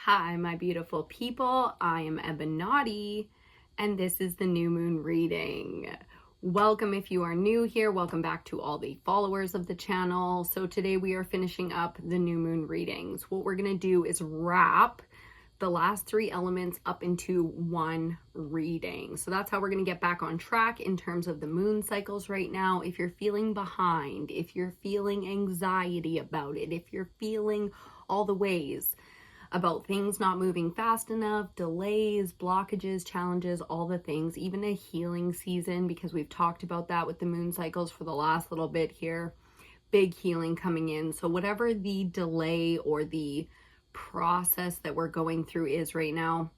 Hi, my beautiful people. I am EBINOTTI, and this is the new moon reading. Welcome if you are new here. Welcome back to all the followers of the channel. So today we are finishing up the new moon readings. What we're going to do is wrap the last three elements up into one reading. So that's how we're going to get back on track in terms of the moon cycles right now. If you're feeling behind, if you're feeling anxiety about it, if you're feeling all the ways about things not moving fast enough, delays, blockages, challenges, all the things, even a healing season, because we've talked about that with the moon cycles for the last little bit here, big healing coming in. So whatever the delay or the process that we're going through is right now,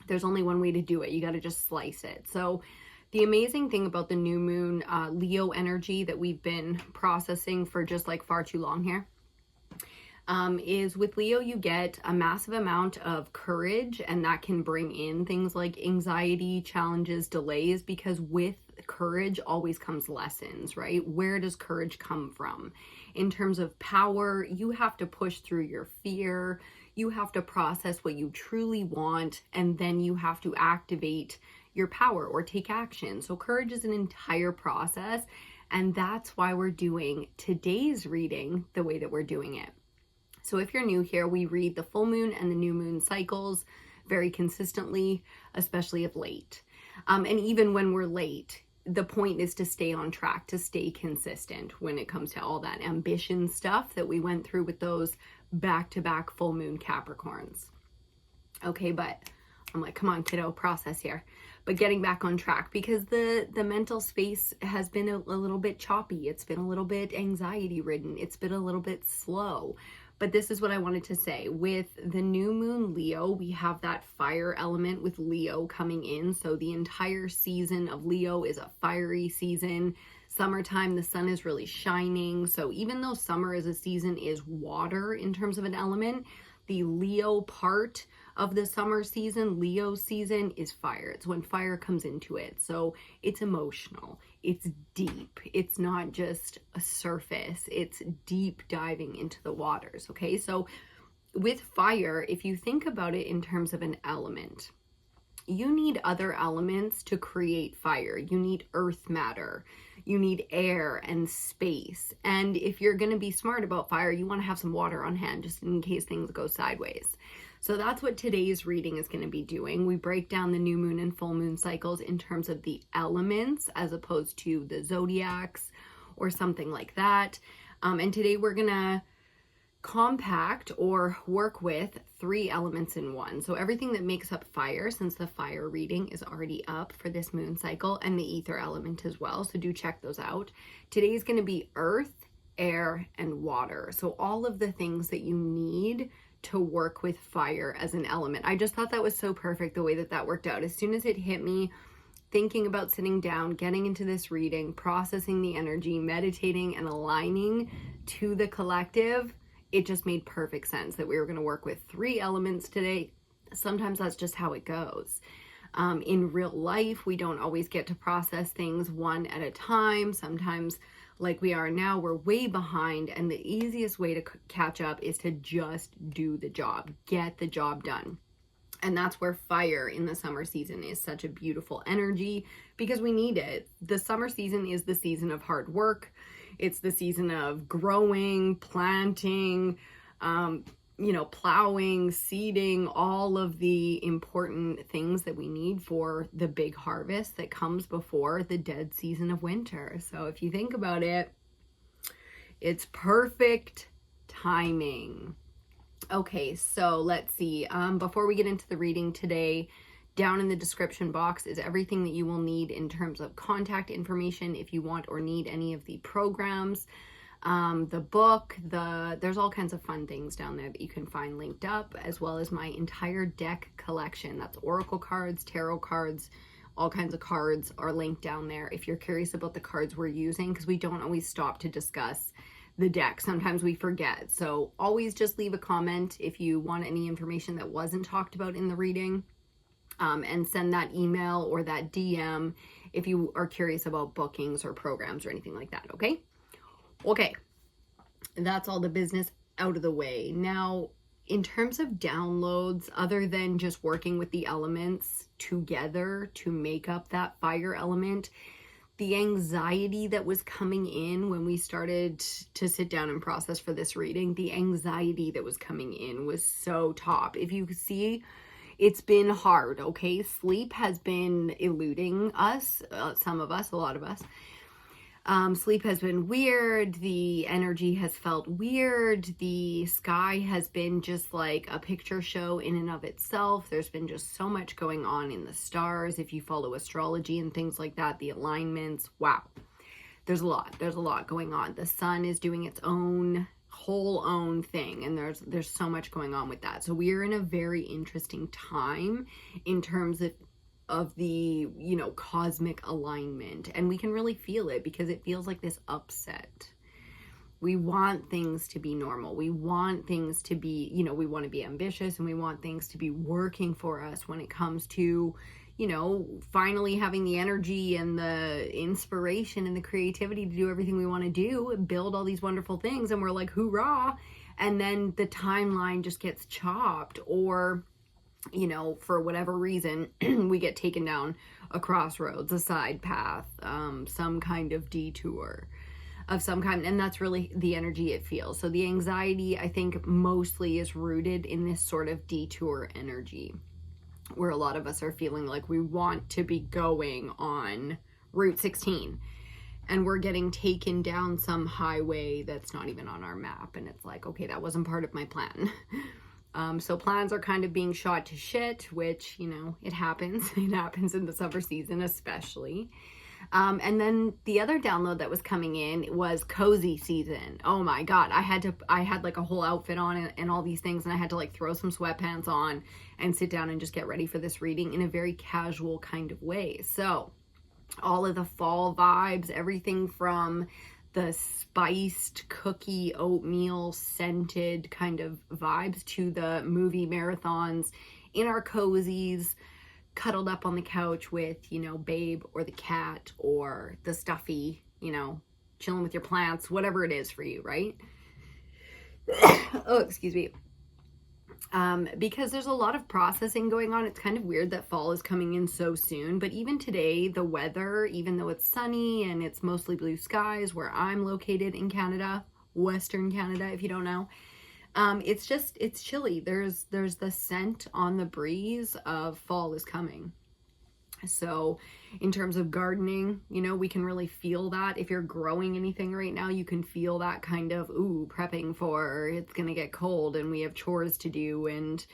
there's only one way to do it. You got to just slice it. So the amazing thing about the new moon Leo energy that we've been processing for just like far too long here, is with Leo, you get a massive amount of courage, and that can bring in things like anxiety, challenges, delays, because with courage always comes lessons, right? Where does courage come from? In terms of power, you have to push through your fear, you have to process what you truly want, and then you have to activate your power or take action. So courage is an entire process, and that's why we're doing today's reading the way that we're doing it. So if you're new here, we read the full moon and the new moon cycles very consistently, especially of late. And even when we're late, the point is to stay on track, to stay consistent when it comes to all that ambition stuff that we went through with those back-to-back full moon Capricorns. Okay, but I'm like, come on, kiddo, process here. But getting back on track, because the mental space has been a little bit choppy. It's been a little bit anxiety ridden. It's been a little bit slow. But this is what I wanted to say. With the new moon Leo, we have that fire element with Leo coming in. So the entire season of Leo is a fiery season. Summertime, the sun is really shining. So even though summer as a season is water in terms of an element, the Leo part of the summer season, Leo season, is fire. It's when fire comes into it. So it's emotional, it's deep, it's not just a surface, it's deep diving into the waters. Okay, so with fire, if you think about it in terms of an element, you need other elements to create fire. You need earth matter, you need air and space. And if you're going to be smart about fire, you want to have some water on hand just in case things go sideways. So that's what today's reading is going to be doing. We break down the new moon and full moon cycles in terms of the elements as opposed to the zodiacs or something like that. And today we're going to compact or work with three elements in one. So everything that makes up fire, since the fire reading is already up for this moon cycle, and the ether element as well. So do check those out. Today's going to be earth, air, and water. So all of the things that you need to work with fire as an element. I just thought that was so perfect the way that that worked out. As soon as it hit me, thinking about sitting down, getting into this reading, processing the energy, meditating, and aligning to the collective, it just made perfect sense that we were going to work with three elements today. Sometimes that's just how it goes. In real life, we don't always get to process things one at a time. Sometimes, like we are now, we're way behind, and the easiest way to catch up is to just do the job, get the job done. And that's where fire in the summer season is such a beautiful energy, because we need it. The summer season is the season of hard work. It's the season of growing, planting, plowing, seeding, all of the important things that we need for the big harvest that comes before the dead season of winter. So if you think about it, it's perfect timing. Okay, so let's see. Before we get into the reading today, down in the description box is everything that you will need in terms of contact information if you want or need any of the programs, the book, there's all kinds of fun things down there that you can find linked up, as well as my entire deck collection. That's oracle cards, tarot cards, all kinds of cards are linked down there if you're curious about the cards we're using, because we don't always stop to discuss the deck. Sometimes we forget. So always just leave a comment if you want any information that wasn't talked about in the reading. And send that email or that DM if you are curious about bookings or programs or anything like that, okay? Okay, that's all the business out of the way. Now, In terms of downloads, other than just working with the elements together to make up that fire element, the anxiety that was coming in when we started to sit down and process for this reading, the anxiety that was coming in was so top. If you see, it's been hard, okay? Sleep has been eluding us, some of us, a lot of us. Sleep has been weird. The energy has felt weird. The sky has been just like a picture show in and of itself. There's been just so much going on in the stars. If you follow astrology and things like that, the alignments, wow. There's a lot going on. The sun is doing its own thing, and there's so much going on with that. So we are in a very interesting time in terms of the, you know, cosmic alignment, and we can really feel it because it feels like this upset. We want things to be normal. We want things to be, you know, we want to be ambitious, and we want things to be working for us when it comes to, you know, finally having the energy and the inspiration and the creativity to do everything we want to do, build all these wonderful things, and we're like, hoorah, and then the timeline just gets chopped, or, you know, for whatever reason, we get taken down a crossroads, a side path, some kind of detour of some kind. And that's really the energy it feels. So the anxiety, I think, mostly is rooted in this sort of detour energy, where a lot of us are feeling like we want to be going on Route 16 and we're getting taken down some highway that's not even on our map. And it's like, okay, that wasn't part of my plan. So plans are kind of being shot to shit, which, you know, it happens. It happens in the summer season, especially. And then the other download that was coming in was cozy season. Oh my God. I had like a whole outfit on and all these things, and I had to like throw some sweatpants on and sit down and just get ready for this reading in a very casual kind of way. So all of the fall vibes, everything from the spiced cookie oatmeal scented kind of vibes to the movie marathons in our cozies, cuddled up on the couch with, you know, babe or the cat or the stuffy, you know, chilling with your plants, whatever it is for you, right? Oh, excuse me. Because there's a lot of processing going on. It's kind of weird that fall is coming in so soon, but even today, the weather, even though it's sunny and it's mostly blue skies where I'm located in Canada, Western Canada, if you don't know, it's chilly. There's the scent on the breeze of fall is coming. So in terms of gardening, you know, we can really feel that. If you're growing anything right now, you can feel that kind of, prepping for it's going to get cold and we have chores to do. And,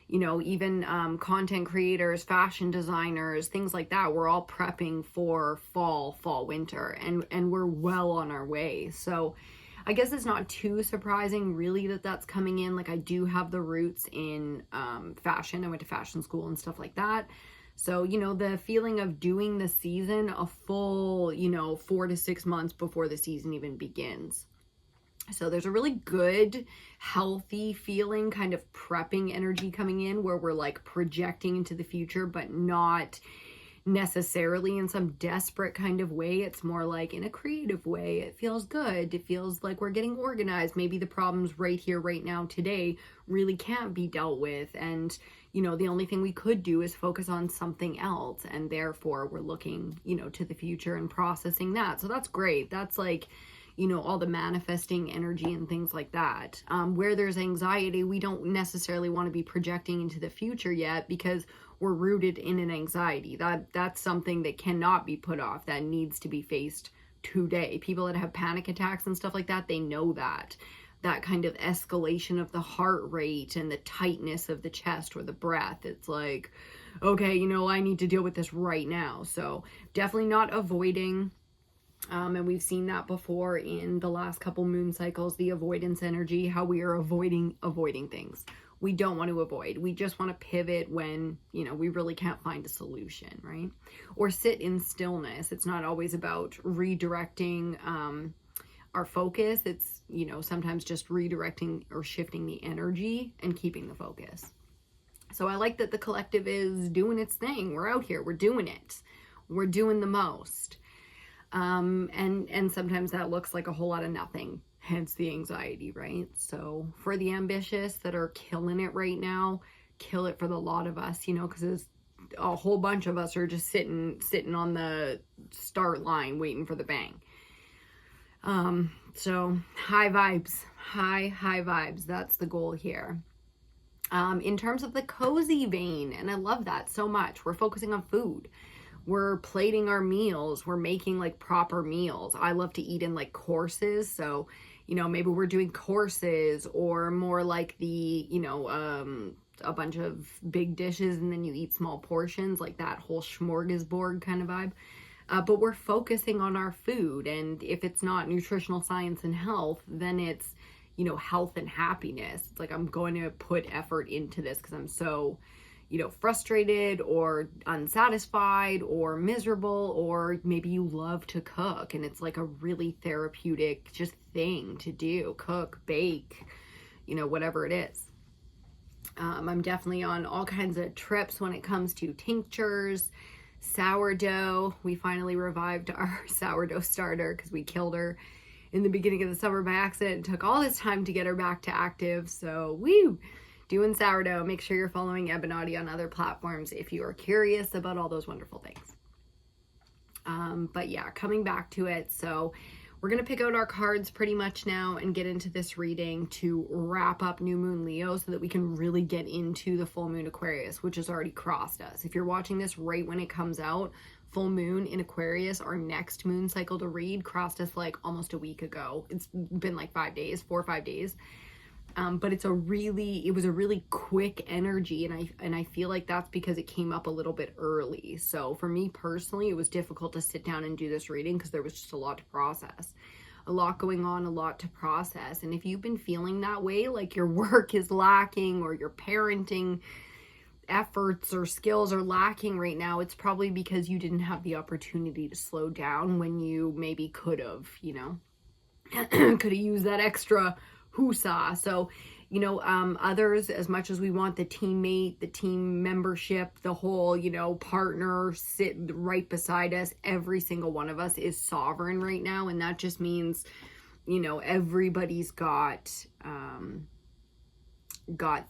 you know, even content creators, fashion designers, things like that, we're all prepping for fall, winter, and we're well on our way. So I guess it's not too surprising really that that's coming in. Like, I do have the roots in fashion. I went to fashion school and stuff like that. So, you know, the feeling of doing the season a full, you know, 4 to 6 months before the season even begins. So there's a really good, healthy feeling, kind of prepping energy coming in where we're like projecting into the future, but not necessarily in some desperate kind of way. It's more like in a creative way. It feels good. It feels like we're getting organized. Maybe the problems right here, right now, today really can't be dealt with. And, you know, the only thing we could do is focus on something else. And therefore we're looking, you know, to the future and processing that. So that's great. That's like, you know, all the manifesting energy and things like that. Where there's anxiety, we don't necessarily want to be projecting into the future yet because we're rooted in an anxiety. That's something that cannot be put off. That needs to be faced today. People that have panic attacks and stuff like that, they know that kind of escalation of the heart rate and the tightness of the chest or the breath. It's like, okay, you know, I need to deal with this right now. So definitely not avoiding. And we've seen that before in the last couple moon cycles, the avoidance energy, how we are avoiding things. We don't want to avoid. We just want to pivot when, you know, we really can't find a solution, right? Or sit in stillness. It's not always about redirecting our focus. It's, you know, sometimes just redirecting or shifting the energy and keeping the focus. So I like that the collective is doing its thing. We're out here. We're doing it. We're doing the most. And sometimes that looks like a whole lot of nothing. hence the anxiety, right? So for the ambitious that are killing it right now, kill it for the lot of us, you know, because a whole bunch of us are just sitting on the start line waiting for the bang. So high vibes, high vibes. That's the goal here. In terms of the cozy vein, and I love that so much, we're focusing on food. We're plating our meals. We're making like proper meals. I love to eat in like courses. So, you know, maybe we're doing courses, or more like the, you know, a bunch of big dishes and then you eat small portions, like that whole smorgasbord kind of vibe. But we're focusing on our food. And if it's not nutritional science and health, then it's, you know, health and happiness. It's like, I'm going to put effort into this because I'm so, you know, frustrated or unsatisfied or miserable, or maybe you love to cook and it's like a really therapeutic just thing to do. Cook, bake, you know, whatever it is. I'm definitely on all kinds of trips when it comes to tinctures, sourdough. We finally revived our sourdough starter because we killed her in the beginning of the summer by accident. It took all this time to get her back to active. So woo! Doing sourdough. Make sure you're following EBINOTTI on other platforms if you are curious about all those wonderful things. But yeah, coming back to it. So we're going to pick out our cards pretty much now and get into this reading to wrap up New Moon Leo so that we can really get into the Full Moon Aquarius, which has already crossed us. If you're watching this right when it comes out, Full Moon in Aquarius, our next moon cycle to read, crossed us like almost a week ago. It's been like 4 or 5 days. But it was a really quick energy, and I feel like that's because it came up a little bit early. So for me personally, it was difficult to sit down and do this reading because there was just a lot to process, a lot going on, a lot to process. And if you've been feeling that way, like your work is lacking or your parenting efforts or skills are lacking right now, it's probably because you didn't have the opportunity to slow down when you maybe could have, you know, could have used that extra whoosah. So, you know, others, as much as we want the teammate, the team membership, the whole, you know, partner sit right beside us, every single one of us is sovereign right now. And that just means, you know, everybody's got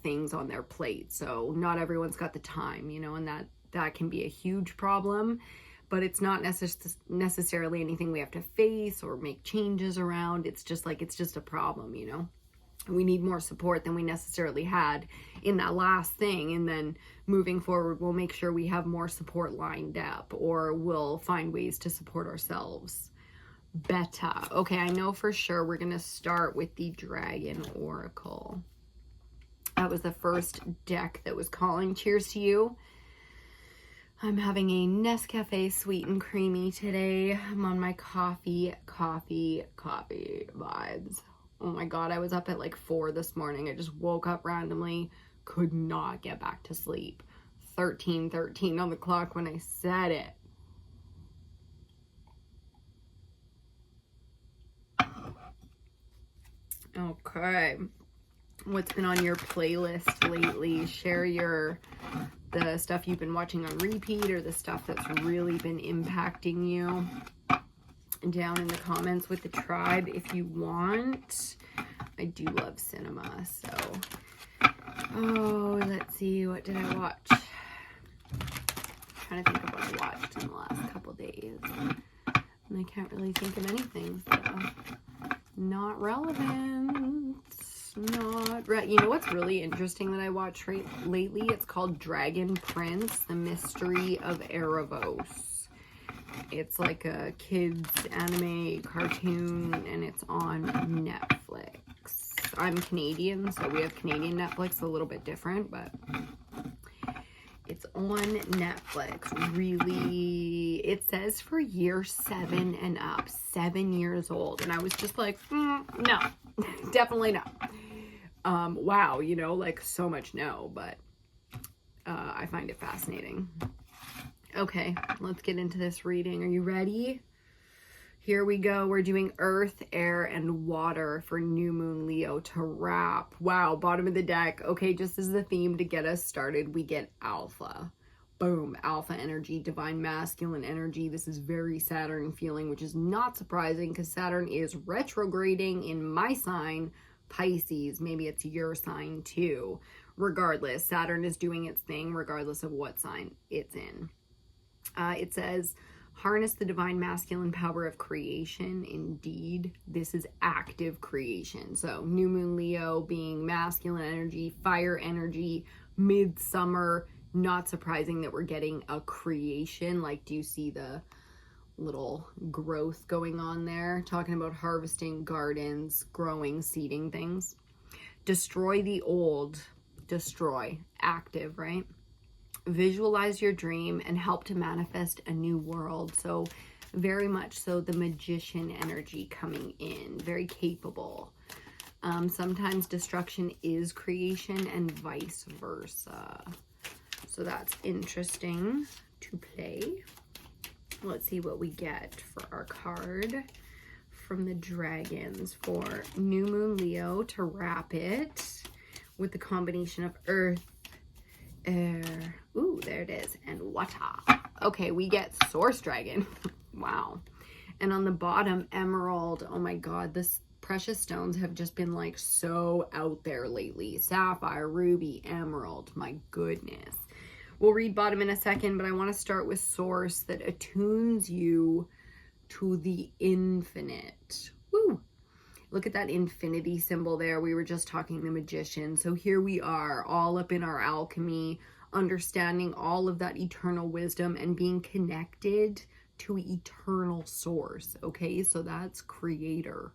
things on their plate. So not everyone's got the time, you know, and that can be a huge problem. But it's not necessarily anything we have to face or make changes around. It's just a problem, you know. We need more support than we necessarily had in that last thing. And then moving forward, we'll make sure we have more support lined up, or we'll find ways to support ourselves better. Okay, I know for sure we're going to start with the Dragon Oracle. That was the first deck that was calling. Cheers to you. I'm having a Nescafe sweet and creamy today. I'm on my coffee vibes. Oh my God, I was up at like 4 this morning. I just woke up randomly, could not get back to sleep. 13:13 on the clock when I said it. Okay. What's been on your playlist lately? Share the stuff you've been watching on repeat, or the stuff that's really been impacting you down in the comments with the tribe if you want. I do love cinema, so let's see, what did I watch? I'm trying to think of what I watched in the last couple days, and I can't really think of anything, so not relevant. You know what's really interesting that I watched lately? It's called Dragon Prince, The Mystery of Erebos. It's like a kids anime cartoon, and it's on Netflix. I'm Canadian, so we have Canadian Netflix, a little bit different, but it's on Netflix. Really, it says for year 7 and up, 7 years old, and I was just like, no, definitely not. Wow, you know, like so much no, but I find it fascinating. Okay, let's get into this reading. Are you ready? Here we go. We're doing earth, air, and water for New Moon Leo to wrap. Wow, bottom of the deck. Okay, just as the theme to get us started, we get alpha. boom, alpha energy, divine masculine energy. This is very Saturn feeling, which is not surprising because Saturn is retrograding in my sign, Pisces. Maybe it's your sign too. Regardless, Saturn is doing its thing regardless of what sign it's in. It says, harness the divine masculine power of creation. Indeed, this is active creation. So new moon Leo being masculine energy, fire energy, midsummer. Not surprising that we're getting a creation. Like, do you see the little growth going on there? Talking about harvesting gardens, growing, seeding things. Destroy the old. Destroy. Active, right? Visualize your dream and help to manifest a new world. So very much so the magician energy coming in. Very capable. Sometimes destruction is creation and vice versa. So that's interesting to play. Let's see what we get for our card from the dragons for new moon Leo to wrap it with the combination of earth, air, ooh, there it is, and water. Okay, we get source dragon. Wow. And on the bottom, emerald. Oh my god, this precious stones have just been like so out there lately. Sapphire, ruby, emerald. My goodness. We'll read bottom in a second, but I want to start with source that attunes you to the infinite. Woo! Look at that infinity symbol there. We were just talking the magician. So here we are, all up in our alchemy, understanding all of that eternal wisdom and being connected to eternal source. Okay, so that's creator.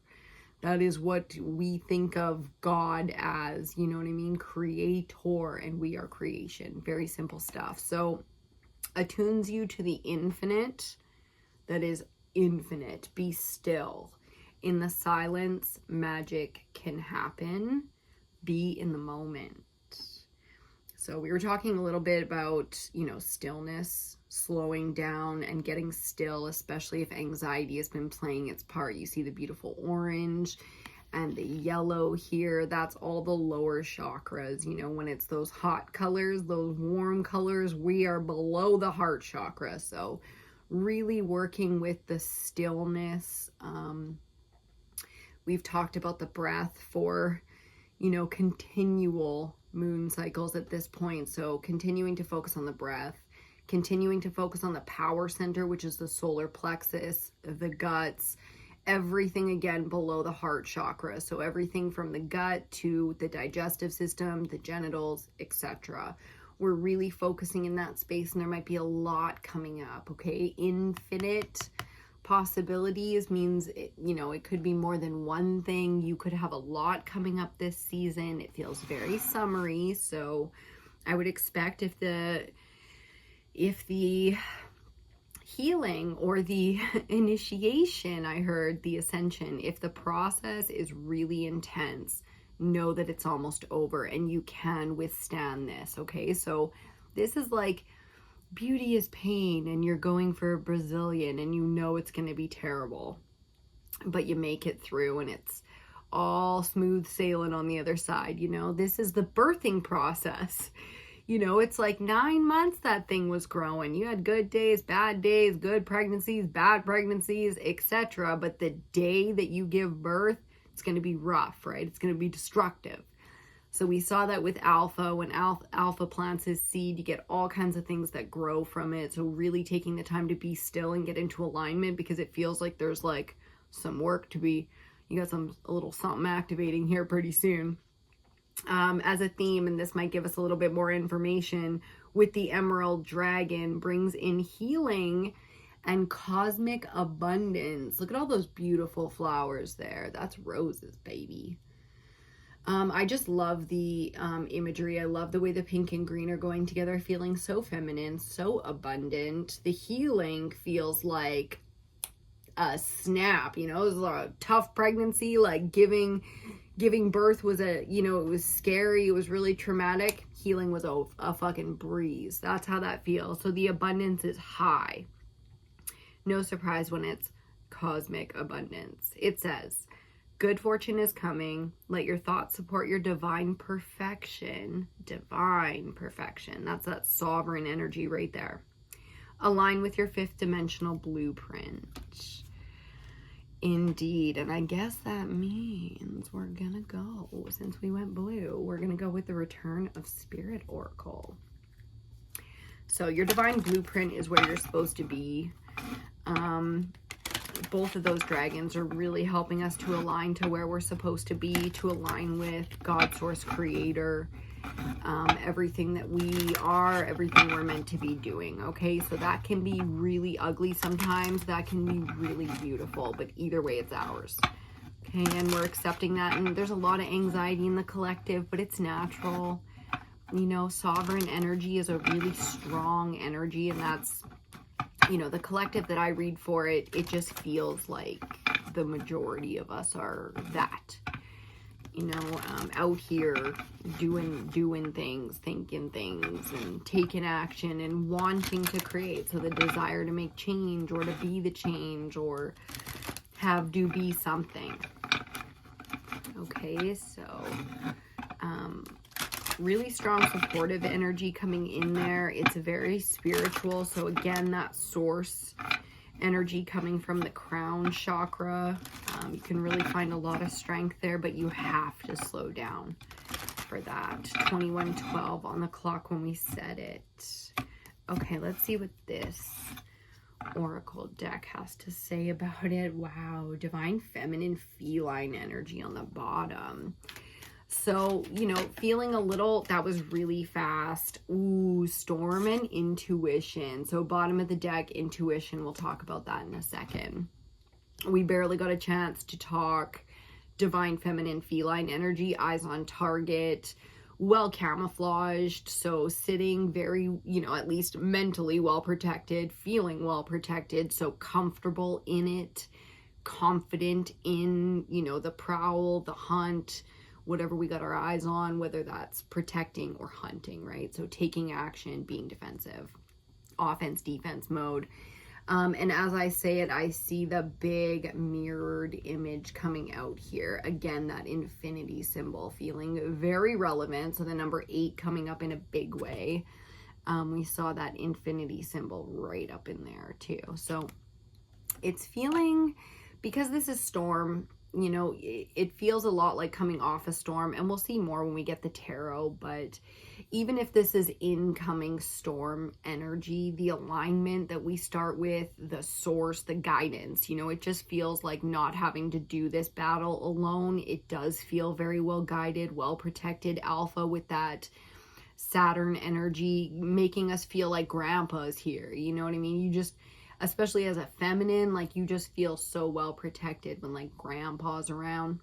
That is what we think of God as, you know what I mean? Creator, and we are creation. Very simple stuff. So attunes you to the infinite. That is infinite. Be still. In the silence, magic can happen. Be in the moment. So we were talking a little bit about, you know, stillness, slowing down and getting still, especially if anxiety has been playing its part. You see the beautiful orange and the yellow here. That's all the lower chakras. You know, when it's those hot colors, those warm colors, we are below the heart chakra. So really working with the stillness. We've talked about the breath for, you know, continual moon cycles at this point. So continuing to focus on the breath, continuing to focus on the power center, which is the solar plexus, the guts, everything again below the heart chakra. So everything from the gut to the digestive system, the genitals, etc. We're really focusing in that space, and there might be a lot coming up. Okay, infinite possibilities means, you know, it could be more than one thing. You could have a lot coming up this season. It feels very summery, so I would expect if the healing or the initiation, I heard the ascension, if the process is really intense, know that it's almost over and you can withstand this. Okay, so this is like beauty is pain, and you're going for a Brazilian and you know it's going to be terrible, but you make it through and it's all smooth sailing on the other side. You know, this is the birthing process. You know, it's like 9 months that thing was growing. You had good days, good pregnancies, bad pregnancies, etc. But the day that you give birth, it's going to be rough, right? It's going to be destructive. So we saw that with alpha. When alpha plants his seed, you get all kinds of things that grow from it. So really taking the time to be still and get into alignment, because it feels like there's like some work to be, you got a little something activating here pretty soon. As a theme, and this might give us a little bit more information, with the Emerald Dragon brings in healing and cosmic abundance. Look at all those beautiful flowers there. That's roses, baby. I just love the imagery. I love the way the pink and green are going together, feeling so feminine, so abundant. The healing feels like a snap, you know. It was a tough pregnancy, like giving birth was it was scary, it was really traumatic. Healing was a fucking breeze. That's how that feels. So the abundance is high. No surprise when it's cosmic abundance. It says, Good fortune is coming. Let your thoughts support your divine perfection. Divine perfection. That's that sovereign energy right there. Align with your fifth dimensional blueprint. Indeed. And I guess that means we're gonna go, since we went blue, we're gonna go with the Return of Spirit Oracle. So your divine blueprint is where you're supposed to be. Both of those dragons are really helping us to align to where we're supposed to be, to align with God, Source, Creator, everything that we are, everything we're meant to be doing, okay? So that can be really ugly sometimes, that can be really beautiful, but either way, it's ours, okay? And we're accepting that, and there's a lot of anxiety in the collective, but it's natural. You know, sovereign energy is a really strong energy, and that's, you know, the collective that I read for it, it just feels like the majority of us are that, you know, out here doing things, thinking things, and taking action and wanting to create. So the desire to make change, or to be the change, or be something. Okay, so really strong supportive energy coming in there. It's very spiritual. So again, that source energy coming from the crown chakra. You can really find a lot of strength there, but you have to slow down for that. 21:12 on the clock when we said it. Okay, let's see what this Oracle deck has to say about it. Wow, divine feminine feline energy on the bottom. So, you know, feeling a little, that was really fast. Ooh, storm and intuition. So bottom of the deck, intuition. We'll talk about that in a second. We barely got a chance to talk divine feminine feline energy, eyes on target, well camouflaged. So sitting very, you know, at least mentally well protected, feeling well protected. So comfortable in it, confident in, you know, the prowl, the hunt, whatever we got our eyes on, whether that's protecting or hunting, right? So taking action, being defensive, offense, defense mode. And as I say it, I see the big mirrored image coming out here. Again, that infinity symbol feeling very relevant. So the number 8 coming up in a big way. We saw that infinity symbol right up in there too. So it's feeling, because this is storm, you know, it feels a lot like coming off a storm, and we'll see more when we get the tarot. But even if this is incoming storm energy, the alignment that we start with, the source, the guidance, you know, it just feels like not having to do this battle alone. It does feel very well guided, well protected, alpha with that Saturn energy, making us feel like grandpa's here, you know what I mean? You just, especially as a feminine, like you just feel so well protected when like grandpa's around.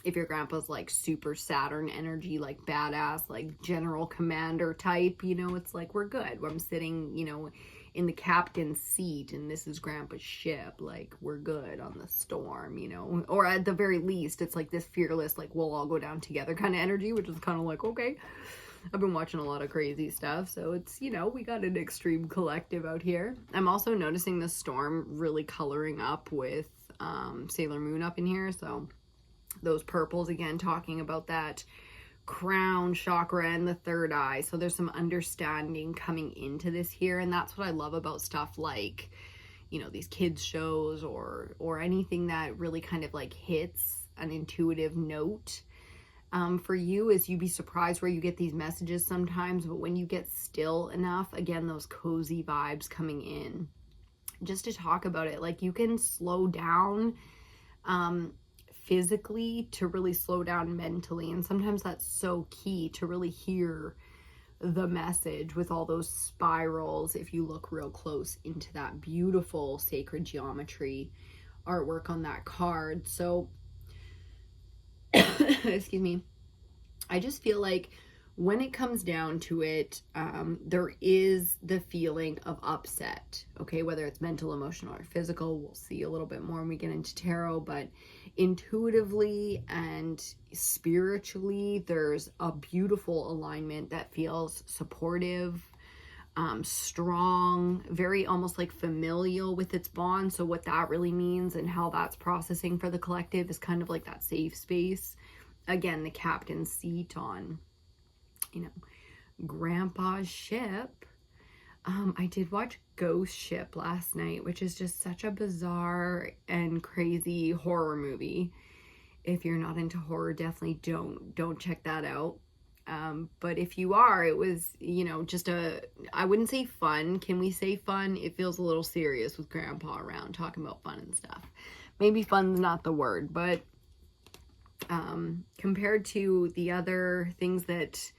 If your grandpa's like super Saturn energy, like badass, like general commander type, you know, it's like we're good. I'm sitting, you know, in the captain's seat and this is grandpa's ship, like we're good on the storm, you know. Or at the very least, it's like this fearless, like we'll all go down together kind of energy, which is kind of like, okay. I've been watching a lot of crazy stuff, so it's, you know, we got an extreme collective out here. I'm also noticing the storm really coloring up with Sailor Moon up in here, so those purples, again, talking about that crown chakra and the third eye. So there's some understanding coming into this here, and that's what I love about stuff like, you know, these kids shows or anything that really kind of like hits an intuitive note. For you, is you be surprised where you get these messages sometimes, but when you get still enough, again, those cozy vibes coming in, just to talk about it, like you can slow down physically to really slow down mentally, and sometimes that's so key to really hear the message with all those spirals. If you look real close into that beautiful sacred geometry artwork on that card. So excuse me, I just feel like when it comes down to it, there is the feeling of upset, okay, whether it's mental, emotional, or physical. We'll see a little bit more when we get into tarot, but intuitively and spiritually, there's a beautiful alignment that feels supportive, strong, very almost like familial with its bond. So what that really means and how that's processing for the collective is kind of like that safe space. Again, the captain's seat on, you know, grandpa's ship. I did watch Ghost Ship last night, which is just such a bizarre and crazy horror movie. If you're not into horror, definitely don't check that out. But if you are, it was, you know, just I wouldn't say fun. Can we say fun? It feels a little serious with grandpa around talking about fun and stuff. Maybe fun's not the word, but compared to the other things that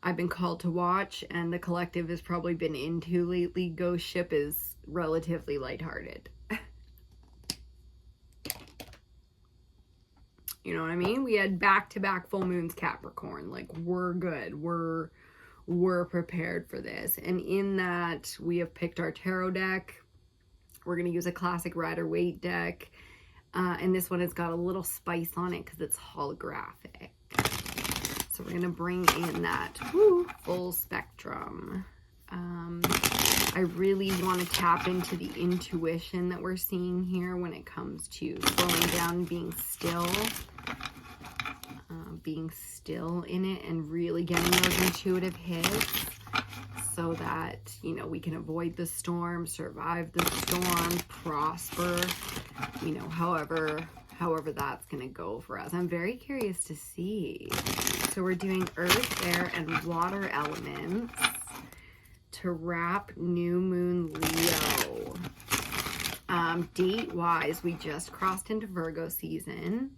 I've been called to watch and the collective has probably been into lately, Ghost Ship is relatively lighthearted. You know what I mean? We had back-to-back full moons Capricorn. Like, we're good. We're prepared for this. And in that, we have picked our tarot deck. We're going to use a classic Rider-Waite deck. And this one has got a little spice on it because it's holographic. So we're going to bring in that full spectrum. I really want to tap into the intuition that we're seeing here when it comes to slowing down and being still. Being still in it and really getting those intuitive hits so that, you know, we can avoid the storm, survive the storm, prosper, you know, however that's going to go for us. I'm very curious to see. So we're doing earth, air, and water elements to wrap new moon Leo. Date-wise, we just crossed into Virgo season.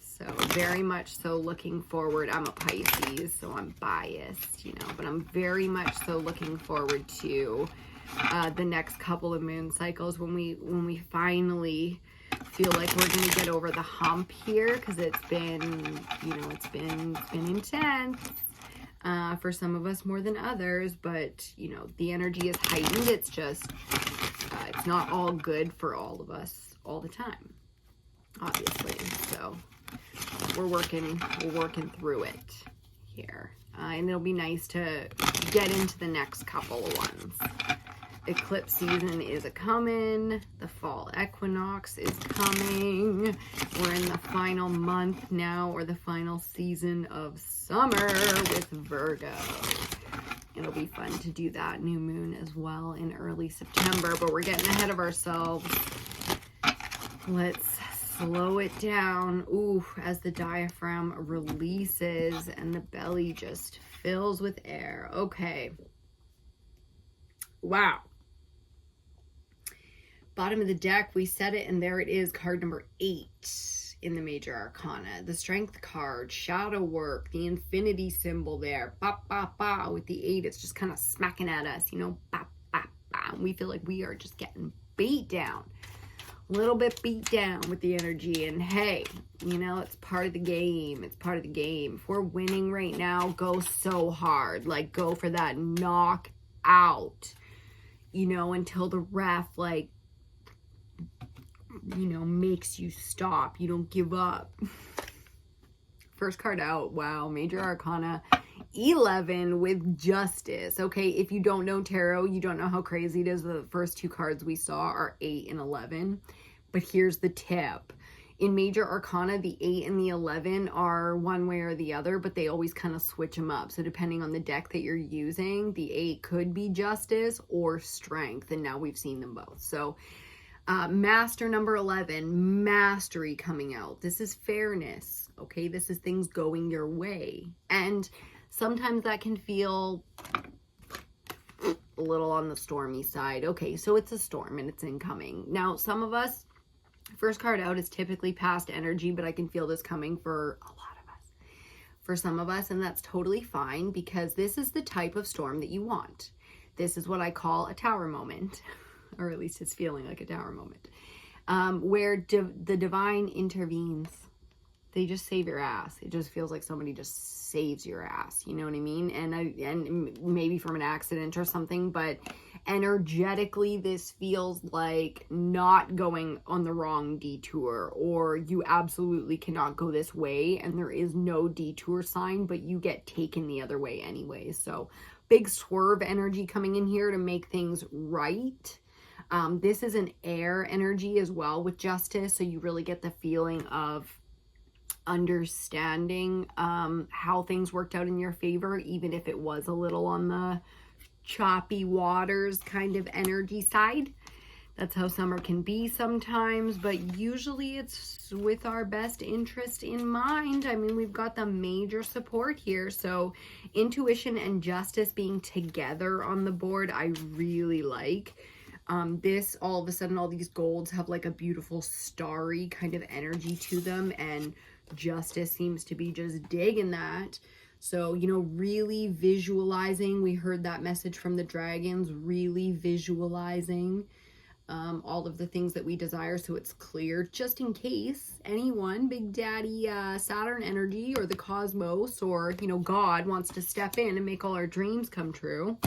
So very much so looking forward. I'm a Pisces, so I'm biased, you know, but I'm very much so looking forward to the next couple of moon cycles when we finally feel like we're going to get over the hump here, because it's been, you know, it's been intense for some of us more than others, but, you know, the energy is heightened. It's just, it's not all good for all of us all the time, obviously. So we're working through it here. And it'll be nice to get into the next couple of ones. Eclipse season is a-coming. The fall equinox is coming. We're in the final month now, or the final season of summer with Virgo. It'll be fun to do that new moon as well in early September, but we're getting ahead of ourselves. Let's slow it down. Ooh, as the diaphragm releases and the belly just fills with air. Okay. Wow. Bottom of the deck, we set it, and there it is, card number 8 in the major arcana. The strength card, shadow work, the infinity symbol there, ba, ba, ba. With the 8, it's just kind of smacking at us, you know, ba, ba, ba. And we feel like we are just getting beat down. A little bit beat down with the energy, and hey, you know, it's part of the game. It's part of the game. If we're winning right now, go so hard. Like, go for that knockout, you know, until the ref, like, you know, makes you stop. You don't give up. First card out. Wow. Major arcana 11 with justice. Okay, if you don't know tarot, you don't know how crazy it is. The first 2 cards we saw are 8 and 11. But here's the tip. In major arcana, the 8 and the 11 are one way or the other, but they always kind of switch them up. So depending on the deck that you're using, the 8 could be justice or strength. And now we've seen them both. So master number 11, mastery coming out. This is fairness. Okay, this is things going your way. And sometimes that can feel a little on the stormy side. Okay, so it's a storm and it's incoming. Now, some of us, first card out is typically past energy, but I can feel this coming for a lot of us. For some of us, and that's totally fine, because this is the type of storm that you want. This is what I call a tower moment, or at least it's feeling like a tower moment, where the divine intervenes. They just save your ass. It just feels like somebody just saves your ass. You know what I mean? And maybe from an accident or something, but energetically, this feels like not going on the wrong detour, or you absolutely cannot go this way and there is no detour sign, but you get taken the other way anyway. So big swerve energy coming in here to make things right. This is an air energy as well with Justice, so you really get the feeling of understanding how things worked out in your favor, even if it was a little on the choppy waters kind of energy side. That's how summer can be sometimes, but usually it's with our best interest in mind. I mean, we've got the major support here, so intuition and justice being together on the board, I really like. This, all of a sudden, all these golds have like a beautiful starry kind of energy to them, and justice seems to be just digging that. So, you know, really visualizing, we heard that message from the dragons, really visualizing all of the things that we desire, so it's clear, just in case anyone, Big Daddy Saturn energy or the cosmos or, you know, God wants to step in and make all our dreams come true.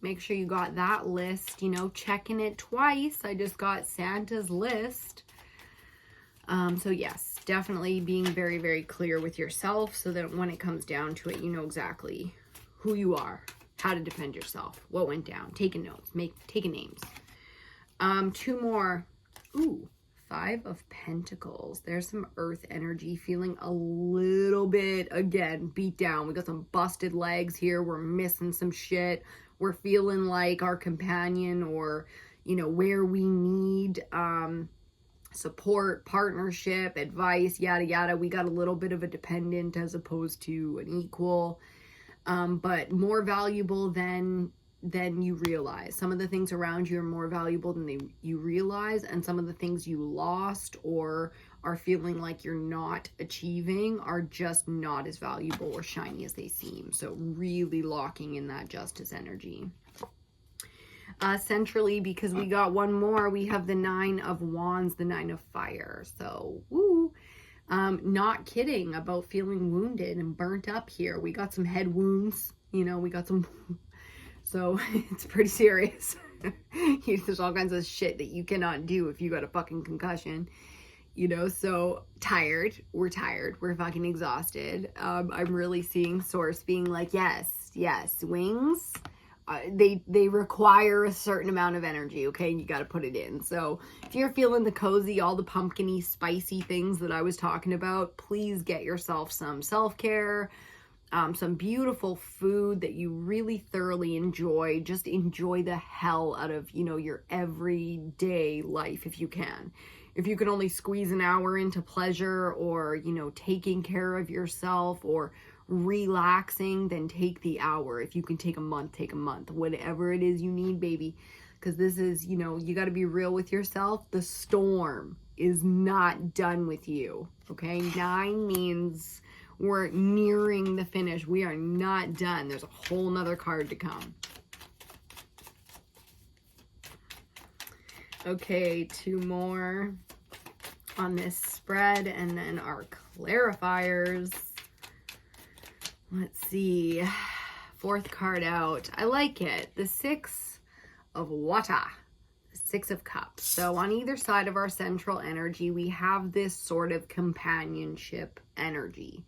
Make sure you got that list, you know, checking it twice. I just got Santa's list. So yes, definitely being very, very clear with yourself so that when it comes down to it, you know exactly who you are, how to defend yourself, what went down, taking notes, taking names. Two more. Ooh, 5 of Pentacles. There's some earth energy, feeling a little bit, again, beat down. We got some busted legs here. We're missing some shit. We're feeling like our companion, or, you know, where we need support, partnership, advice, yada, yada. We got a little bit of a dependent as opposed to an equal, but more valuable than you realize. Some of the things around you are more valuable than you realize, and some of the things you lost or are feeling like you're not achieving are just not as valuable or shiny as they seem. So really locking in that justice energy. Centrally, because we got one more, we have the 9 of Wands, the 9 of Fire. So, woo! Not kidding about feeling wounded and burnt up here. We got some head wounds, you know, we got some, so it's pretty serious. There's all kinds of shit that you cannot do if you got a fucking concussion, you know. So tired, we're fucking exhausted. I'm really seeing Source being like, yes, wings. They require a certain amount of energy, okay? You got to put it in. So if you're feeling the cozy, all the pumpkin-y, spicy things that I was talking about, please get yourself some self-care, some beautiful food that you really thoroughly enjoy. Just enjoy the hell out of, you know, your everyday life if you can. If you can only squeeze an hour into pleasure or, you know, taking care of yourself or relaxing, then take the hour. If you can take a month, whatever it is you need, baby. Because this is, you know, you got to be real with yourself. The storm is not done with you, okay? 9 means we're nearing the finish. We are not done. There's a whole nother card to come. Okay, 2 more on this spread, and then our clarifiers. Let's see. 4th card out. I like it. The 6 of Water. The 6 of Cups. So on either side of our central energy, we have this sort of companionship energy.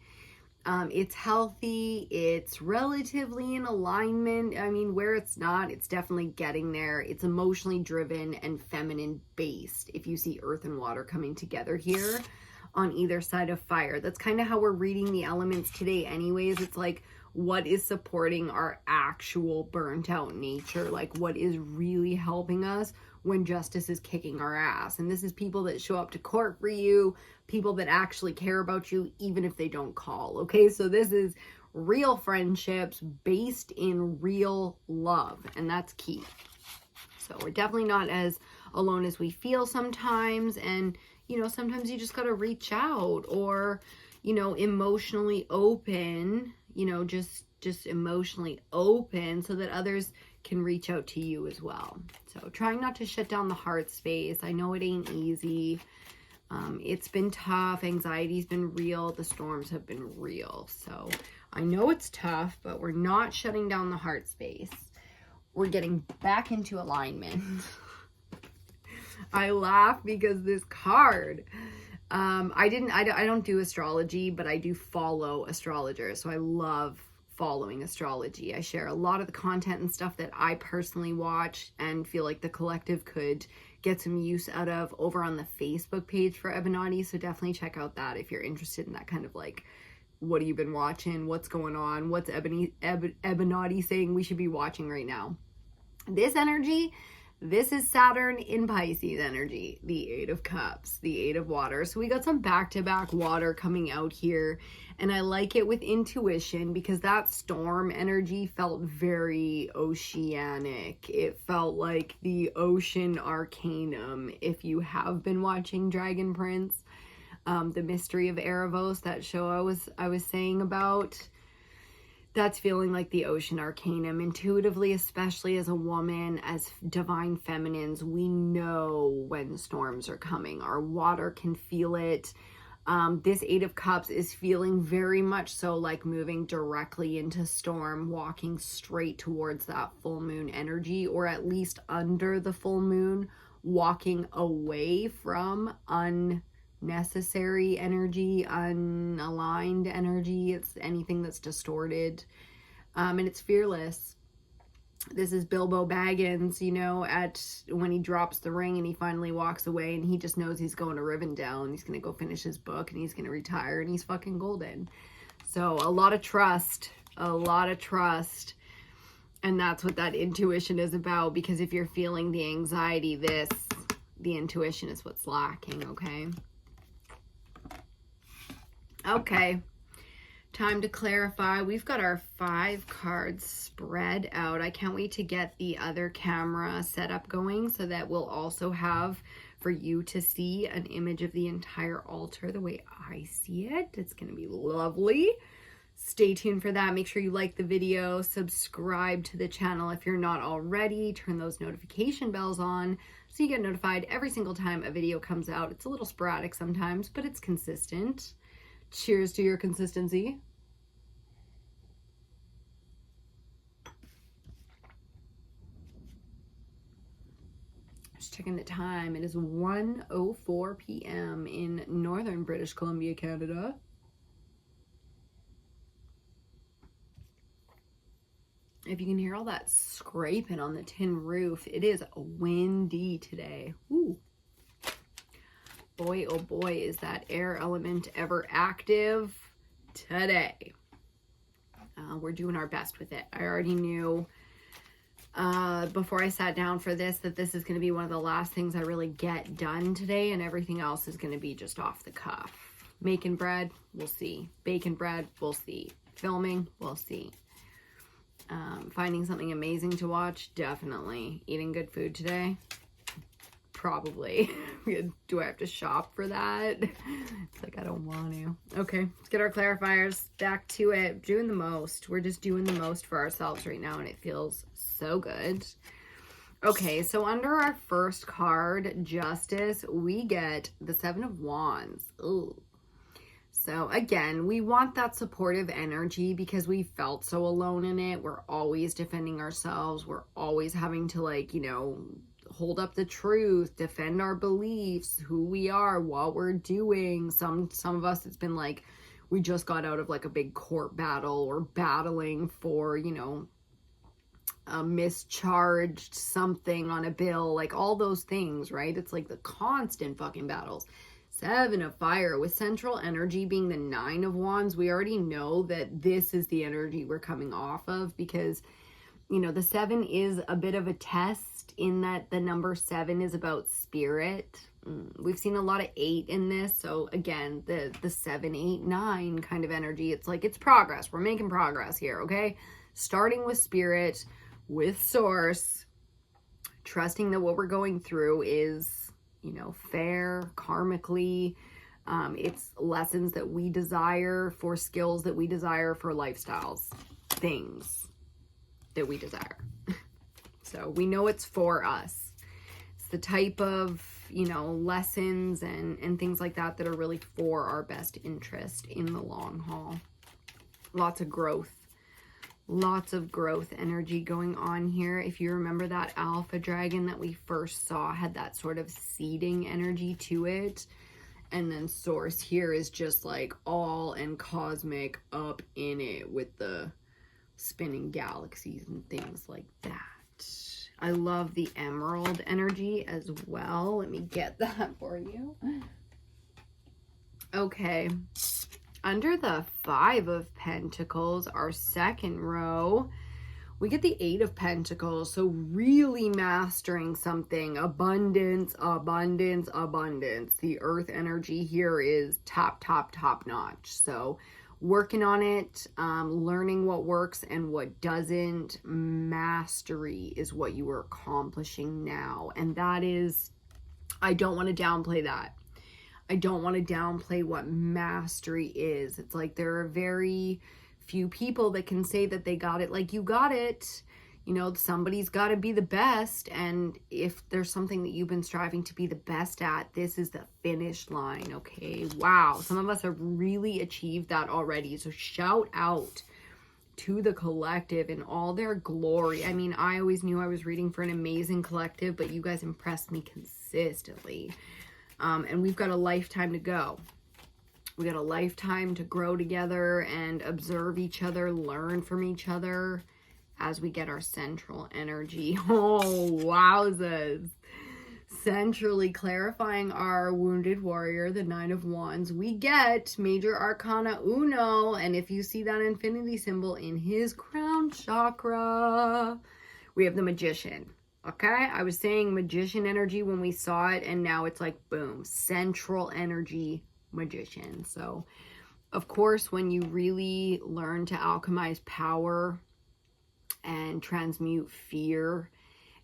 It's healthy. It's relatively in alignment. I mean, where it's not, it's definitely getting there. It's emotionally driven and feminine based. If you see earth and water coming together here on either side of fire. That's kind of how we're reading the elements today anyways. It's like, what is supporting our actual burnt out nature? Like, what is really helping us when justice is kicking our ass? And this is people that show up to court for you, people that actually care about you, even if they don't call, okay? So this is real friendships based in real love, and that's key. So we're definitely not as alone as we feel sometimes, and you know, sometimes you just got to reach out or, you know, emotionally open, you know, just emotionally open so that others can reach out to you as well. So trying not to shut down the heart space. I know it ain't easy. It's been tough. Anxiety's been real. The storms have been real. So I know it's tough, but we're not shutting down the heart space. we're getting back into alignment. I laugh because this card, I don't do astrology, but I do follow astrologers. So I love following astrology. I share a lot of the content and stuff that I personally watch and feel like the collective could get some use out of over on the Facebook page for EBINOTTI. So definitely check out that if you're interested in that kind of like, what have you been watching? What's going on? What's EBINOTTI saying we should be watching right now? This energy, this is Saturn in Pisces energy, the Eight of Cups, the Eight of Water. So we got some back-to-back water coming out here, and I like it with intuition because that storm energy felt very oceanic. It felt like the ocean arcanum. If you have been watching Dragon Prince, the Mystery of Erebos, that show I was saying about, that's feeling like the ocean arcanum. Intuitively, especially as a woman, as divine feminines, we know when storms are coming. Our water can feel it. This Eight of Cups is feeling very much so like moving directly into storm, walking straight towards that full moon energy, or at least under the full moon, walking away from unnecessary energy, unaligned energy. It's anything that's distorted, and it's fearless. This is Bilbo Baggins, you know, when he drops the ring and he finally walks away and he just knows he's going to Rivendell and he's going to go finish his book and he's going to retire and he's fucking golden. So a lot of trust, and that's what that intuition is about, because if you're feeling the anxiety, the intuition is what's lacking. Okay, time to clarify. We've got our 5 cards spread out. I can't wait to get the other camera setup going so that we'll also have for you to see an image of the entire altar the way I see it. It's going to be lovely. Stay tuned for that. Make sure you like the video, subscribe to the channel if you're not already, turn those notification bells on so you get notified every single time a video comes out. It's a little sporadic sometimes, but it's consistent. Cheers to your consistency. Just checking the time. It is 1:04 p.m. in northern British Columbia, Canada. If you can hear all that scraping on the tin roof, it is windy today. Ooh. Boy, oh boy, is that air element ever active today. We're doing our best with it. I already knew before I sat down for this that this is going to be one of the last things I really get done today, and everything else is going to be just off the cuff. Making bread, we'll see. Baking bread, we'll see. Filming, we'll see. Finding something amazing to watch, definitely. Eating good food today, probably. Do I have to shop for that? It's like I don't want to. Okay, let's get our clarifiers. Back to it. Doing the most. We're just doing the most for ourselves right now, and it feels so good. Okay, so under our first card, Justice, we get the 7 of Wands. Ooh. So again, we want that supportive energy because we felt so alone in it. We're always defending ourselves. We're always having to, like, you know, hold up the truth, defend our beliefs, who we are, what we're doing. Some of us, it's been like we just got out of like a big court battle or battling for, you know, a mischarged something on a bill, like all those things, right? It's like the constant fucking battles. 7 of Fire with central energy being the 9 of Wands. We already know that this is the energy we're coming off of because, you know, the 7 is a bit of a test in that the number 7 is about spirit. We've seen a lot of 8 in this. So again, the 7, 8, 9 kind of energy. It's like, it's progress. We're making progress here, okay? Starting with spirit, with source, trusting that what we're going through is, you know, fair, karmically. It's lessons that we desire, for skills that we desire, for lifestyles, things that we desire. So we know it's for us. It's the type of, you know, lessons and things like that that are really for our best interest in the long haul. Lots of growth, Lots of growth energy going on here. If you remember, that alpha dragon that we first saw had that sort of seeding energy to it. And then source here is just like all and cosmic up in it with the spinning galaxies and things like that. I love the emerald energy as well. Let me get that for you. Okay. Under the 5 of Pentacles, our second row, we get the 8 of Pentacles. So really mastering something. Abundance, abundance, abundance. The earth energy here is top notch. So working on it, learning what works and what doesn't. Mastery is what you are accomplishing now. And that is, I don't want to downplay that. I don't want to downplay what mastery is. It's like there are very few people that can say that they got it like you got it. You know, somebody's got to be the best. And if there's something that you've been striving to be the best at, this is the finish line, okay? Wow, some of us have really achieved that already. So shout out to the collective in all their glory. I mean, I always knew I was reading for an amazing collective, but you guys impressed me consistently. And we've got a lifetime to go. We got a lifetime to grow together and observe each other, learn from each other as we get our central energy. Oh, wowzers. Centrally clarifying our wounded warrior, the 9 of Wands, we get Major Arcana Uno. And if you see that infinity symbol in his crown chakra, we have the Magician. Okay, I was saying magician energy when we saw it, and now it's like, boom, central energy magician. So, of course, when you really learn to alchemize power and transmute fear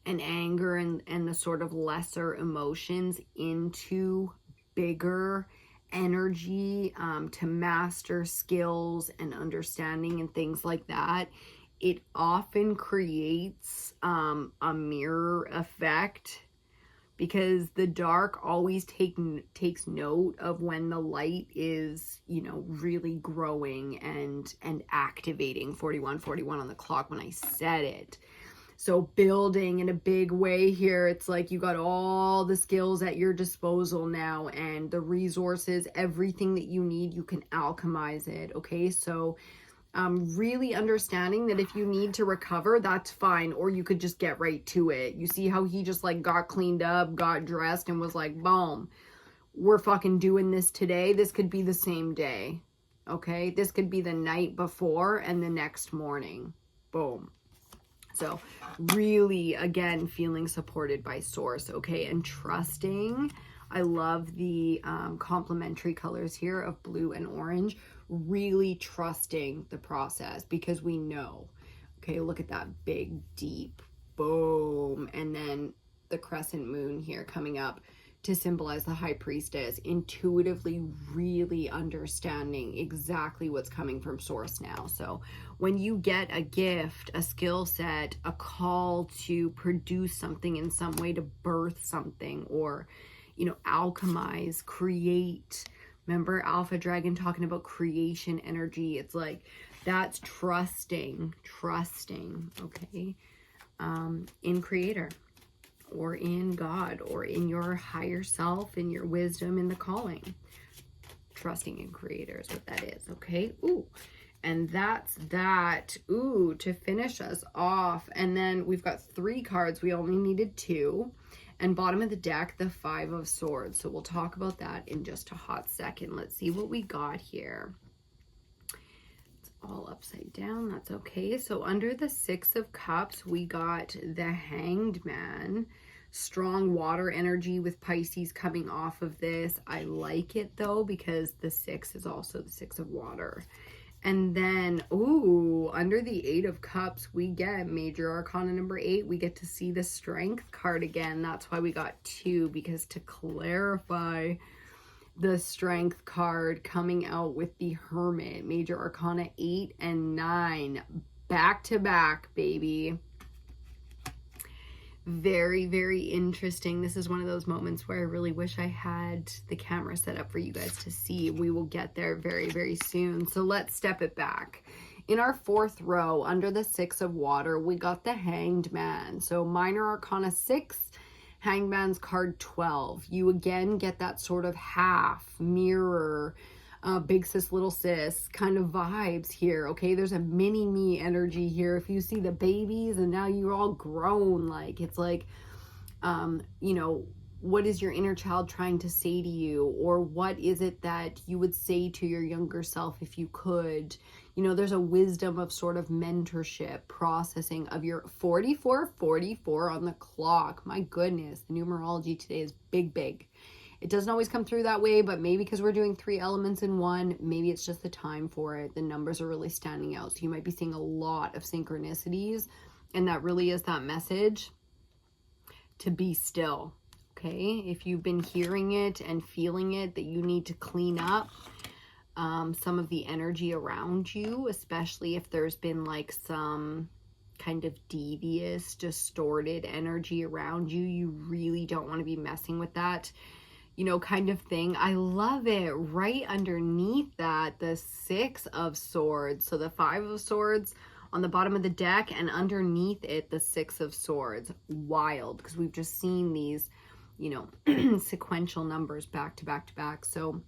and anger and the sort of lesser emotions into bigger energy, to master skills and understanding and things like that, it often creates a mirror effect, because the dark always takes note of when the light is, you know, really growing and activating. 41 on the clock when I said it. So building in a big way here, it's like you got all the skills at your disposal now, and the resources, everything that you need, you can alchemize it, okay? So really understanding that if you need to recover, that's fine, or you could just get right to it. You see how he just like got cleaned up, got dressed, and was like, boom, we're fucking doing this today. This could be the same day, okay? This could be the night before and the next morning, boom. So really, again, feeling supported by source, okay? And trusting. I love the complementary colors here of blue and orange. Really trusting the process, because we know, okay, look at that big, deep, boom. And then the crescent moon here coming up to symbolize the high priestess, intuitively really understanding exactly what's coming from source now. So when you get a gift, a skill set, a call to produce something in some way, to birth something, or, you know, alchemize, create. Remember Alpha Dragon talking about creation energy. It's like, that's trusting, okay, in Creator, or in God, or in your higher self, in your wisdom, in the calling. Trusting in Creator is what that is, okay? Ooh, and that's that. Ooh, to finish us off. And then we've got 3 cards. We only needed 2. And bottom of the deck, the 5 of Swords. So we'll talk about that in just a hot second. Let's see what we got here. It's all upside down. That's okay. So under the 6 of Cups, we got the Hanged Man. Strong water energy with Pisces coming off of this. I like it though, because the 6 is also the 6 of water. And then, ooh, under the 8 of Cups, we get Major Arcana number 8. We get to see the Strength card again. That's why we got 2, because to clarify, the Strength card coming out with the Hermit. Major Arcana 8 and 9. Back to back, baby. Very, very interesting. This is one of those moments where I really wish I had the camera set up for you guys to see. We will get there very, very soon. So let's step it back. In our fourth row, under the Six of Water, we got the Hanged Man. So Minor Arcana 6, Hanged Man's card 12. You again get that sort of half, mirror, big sis, little sis kind of vibes here, okay? There's a mini-me energy here. If you see the babies and now you're all grown, like, it's like, you know, what is your inner child trying to say to you? Or what is it that you would say to your younger self if you could? You know, there's a wisdom of sort of mentorship, processing of your 44 on the clock. My goodness, the numerology today is big, big. It doesn't always come through that way, but maybe because we're doing 3 elements in one, maybe it's just the time for it. The numbers are really standing out. So you might be seeing a lot of synchronicities, and that really is that message to be still. Okay, if you've been hearing it and feeling it, that you need to clean up some of the energy around you, especially if there's been like some kind of devious, distorted energy around you. You really don't want to be messing with that, you know, kind of thing. I love it. Right underneath that, the Six of Swords. So the Five of Swords on the bottom of the deck, and underneath it, the Six of Swords. Wild, because we've just seen these, you know, sequential numbers back to back to back. So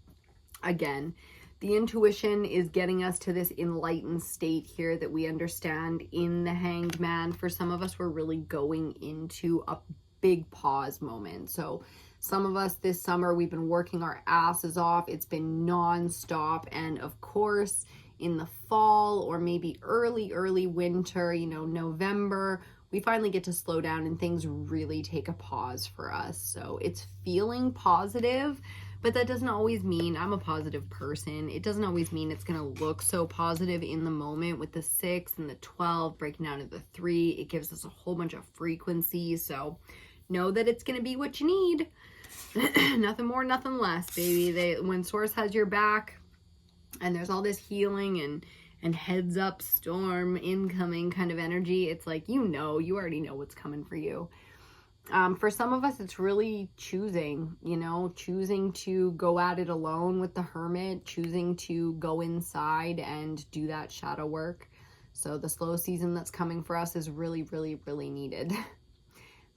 again, the intuition is getting us to this enlightened state here that we understand in the Hanged Man. For some of us, we're really going into a big pause moment. So some of us this summer, we've been working our asses off. It's been nonstop. And of course, in the fall or maybe early winter, you know, November, we finally get to slow down and things really take a pause for us. So it's feeling positive, but that doesn't always mean I'm a positive person. It doesn't always mean it's going to look so positive in the moment. With the 6 and the 12 breaking down to the 3, it gives us a whole bunch of frequencies. So know that it's going to be what you need. Nothing more, nothing less, baby. When Source has your back and there's all this healing and heads up storm incoming kind of energy, it's like, you know, you already know what's coming for you. For some of us, it's really choosing, you know, choosing to go at it alone with the Hermit, choosing to go inside and do that shadow work. So the slow season that's coming for us is really, really, really needed.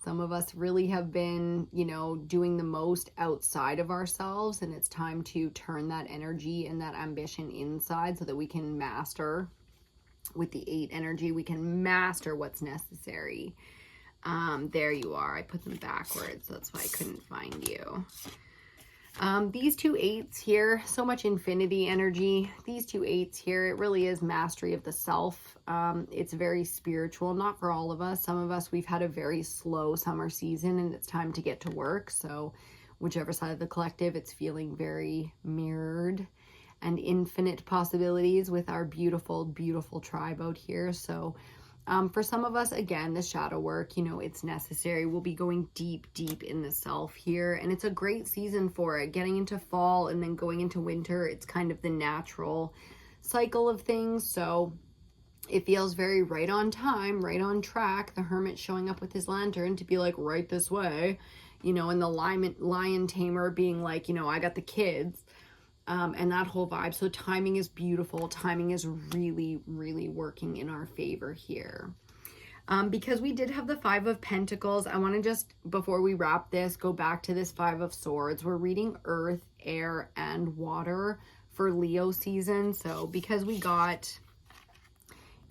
Some of us really have been, you know, doing the most outside of ourselves, and it's time to turn that energy and that ambition inside so that we can master, with the 8 energy, we can master what's necessary. There you are. I put them backwards. That's why I couldn't find you. These 2 8s here, so much infinity energy. These 2 8s here, it really is mastery of the self. It's very spiritual, not for all of us. Some of us, we've had a very slow summer season and it's time to get to work. So whichever side of the collective, it's feeling very mirrored and infinite possibilities with our beautiful, beautiful tribe out here. So for some of us, again, the shadow work, you know, it's necessary. We'll be going deep, deep in the self here. And it's a great season for it. Getting into fall and then going into winter, it's kind of the natural cycle of things. So it feels very right on time, right on track. The Hermit showing up with his lantern to be like, right this way, you know, and the lion tamer being like, you know, I got the kids. And that whole vibe. So timing is beautiful. Timing is really, really working in our favor here. Because we did have the 5 of Pentacles, I want to just, before we wrap this, go back to this 5 of Swords. We're reading Earth, Air, and Water for Leo season. So because we got,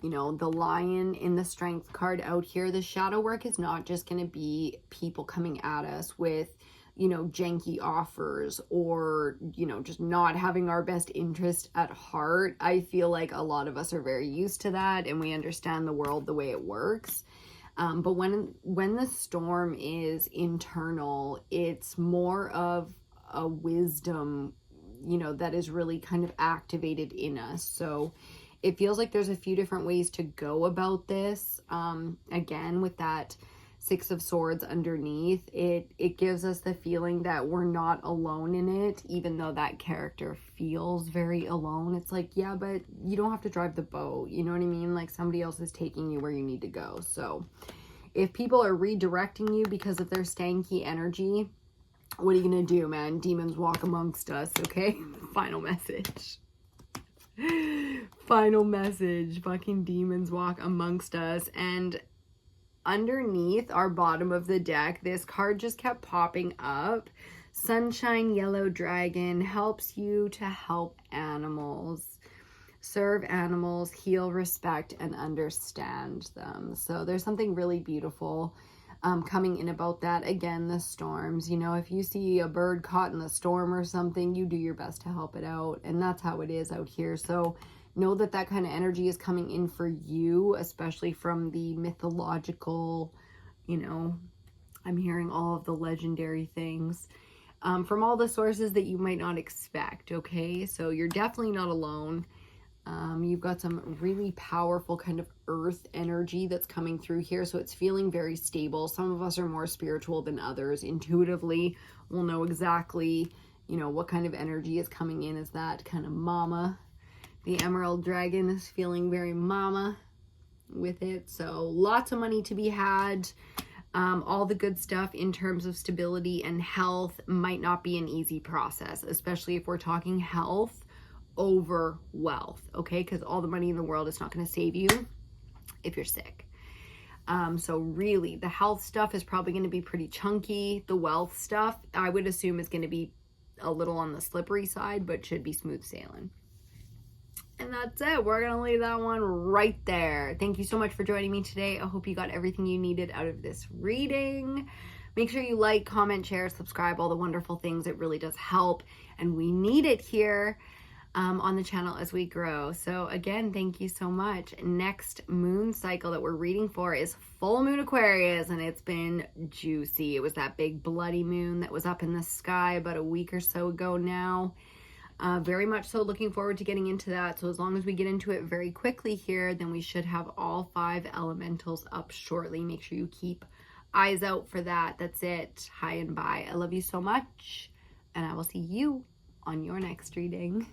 you know, the Lion in the Strength card out here, the shadow work is not just going to be people coming at us with, you know, janky offers or, you know, just not having our best interest at heart. I feel like a lot of us are very used to that and we understand the world the way it works. But when the storm is internal, it's more of a wisdom, you know, that is really kind of activated in us. So it feels like there's a few different ways to go about this. Again, with that 6 of Swords underneath, it gives us the feeling that we're not alone in it, even though that character feels very alone. It's like, yeah, but you don't have to drive the boat. You know what I mean? Like somebody else is taking you where you need to go. So if people are redirecting you because of their stanky energy, what are you going to do, man? Demons walk amongst us, okay? Final message. Final message. Fucking demons walk amongst us. And underneath our bottom of the deck, this card just kept popping up. Sunshine Yellow Dragon helps you to help animals. Serve animals, heal, respect, and understand them. So there's something really beautiful coming in about that. Again, the storms, you know, if you see a bird caught in the storm or something, you do your best to help it out. And that's how it is out here. So know that that kind of energy is coming in for you, especially from the mythological, you know, I'm hearing all of the legendary things from all the sources that you might not expect. Okay, so you're definitely not alone. You've got some really powerful kind of earth energy that's coming through here. So it's feeling very stable. Some of us are more spiritual than others. Intuitively, we'll know exactly, you know, what kind of energy is coming in as that kind of mama. The Emerald Dragon is feeling very mama with it. So lots of money to be had. All the good stuff in terms of stability and health might not be an easy process, especially if we're talking health over wealth, okay? Because all the money in the world is not going to save you if you're sick. So really, the health stuff is probably going to be pretty chunky. The wealth stuff, I would assume, is going to be a little on the slippery side, but should be smooth sailing. And that's it. We're going to leave that one right there. Thank you so much for joining me today. I hope you got everything you needed out of this reading. Make sure you like, comment, share, subscribe, all the wonderful things. It really does help. And we need it here on the channel as we grow. So again, thank you so much. Next moon cycle that we're reading for is full moon Aquarius, and it's been juicy. It was that big bloody moon that was up in the sky about a week or so ago now. Very much so looking forward to getting into that. So as long as we get into it very quickly here, then we should have all 5 elementals up shortly. Make sure you keep eyes out for that. That's it. Hi and bye. I love you so much, and I will see you on your next reading.